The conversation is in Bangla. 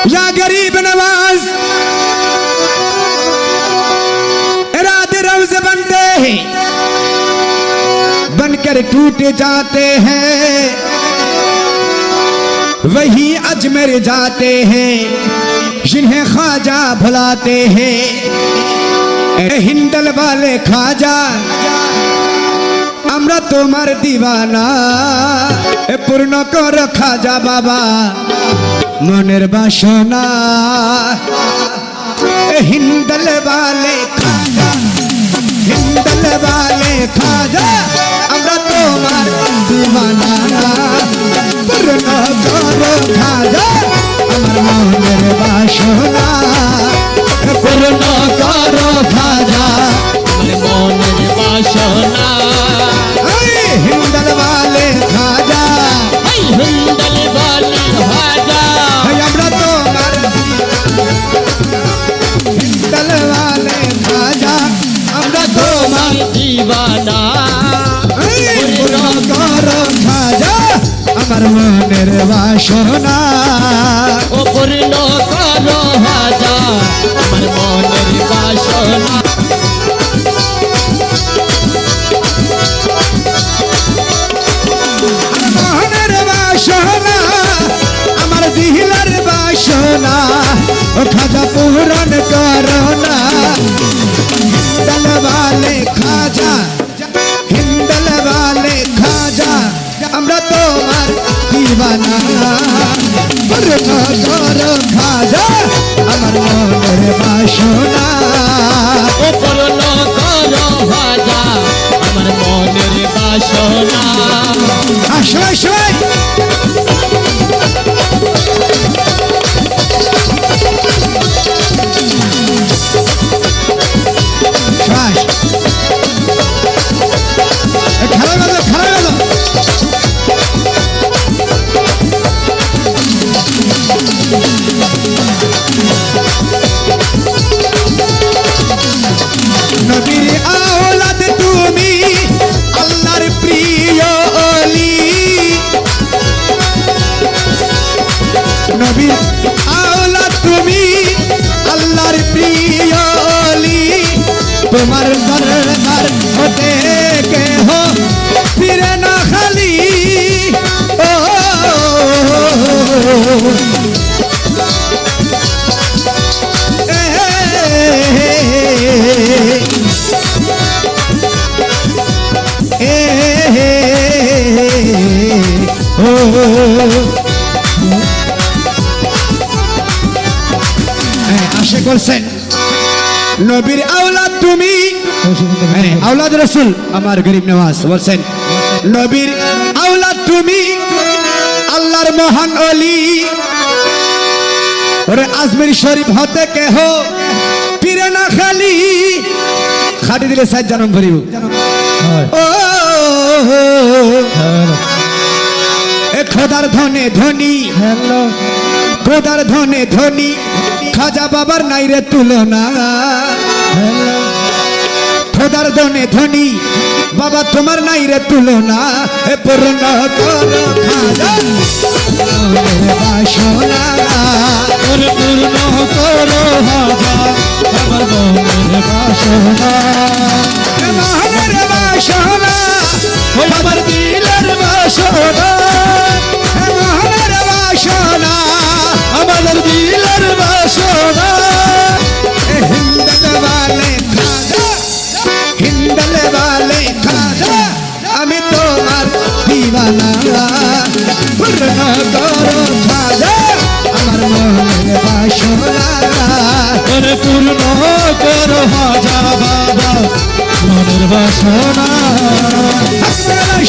या गरीब नवाज इरादे रौज़ बनते हैं बनकर टूट जाते हैं वही अजमेर जाते हैं जिन्हें ख्वाजा भुलाते हैं हिंदल वाले ख्वाजा আমরা তোমার দিওয়ানা পূর্ণ করো খাজা বাবা মনের বাসনা হিন্দল वाले খাজা আমরা তোমার দিওয়ানা পূর্ণ করো খাজা আমার মনের বাসনা পূর্ণ করো খাজা আমার মনের বাসনা हिंदल वाले खाजा हिंदल वाले खाजा हमरा तोमार हिंदल वाले खाजा हमरा तोमार दीवाना पूर्ण करो खाजा আমার মনের বাসনা ও পূর্ণ করো খাজা আমার মনের বাসনা ओ खाजा पूरन करो ना हिंदल वाले खाजा আমরা তোমার দিওয়ানা পূর্ণ করো খাজা আমার মনের বাসনা ও পূর্ণ করো খাজা আমার মনের বাসনা আসো নবীর আওলাদ তুমি আল্লাহর প্রিয় ওলি নবীর আওলাদ তুমি আল্লাহর প্রিয় ওলি তোমার দরবার হতে কেহ ফিরে না খালি ও আশা করছেন নবীর আওলাদ তুমি আওলাদ রাসূল আমার গরিব নওয়াজ বলছেন নবীর আওলাদ তুমি আল্লাহর মহান ওলি ওরে আজমির শরীফ হতে কেহ ফিরে না খালি খাটি দিলে সাত জনম ভরিব ও খোদার ধনে ধনী খোদার ধনে ধনী খাজা বাবার নাই রে তুলনা খোদার ধনে ধনী বাবা তোমার নাই রে তুলনা পূর্ণ করো খাজা বাসনা পূর্ণ করো খাজা আমার মনের বাসনা মনের বাসনা আমার দিলের বাসনা মনের বাসনা আমাদের দিলের বাসনা হিন্দল वाले খাজা আমি তোমার দিওয়ানা পূর্ণ করো খাজা আমার মনের বাসনা পূর্ণ করো খাজা বাবা মনের বাসনা হাসপাতাল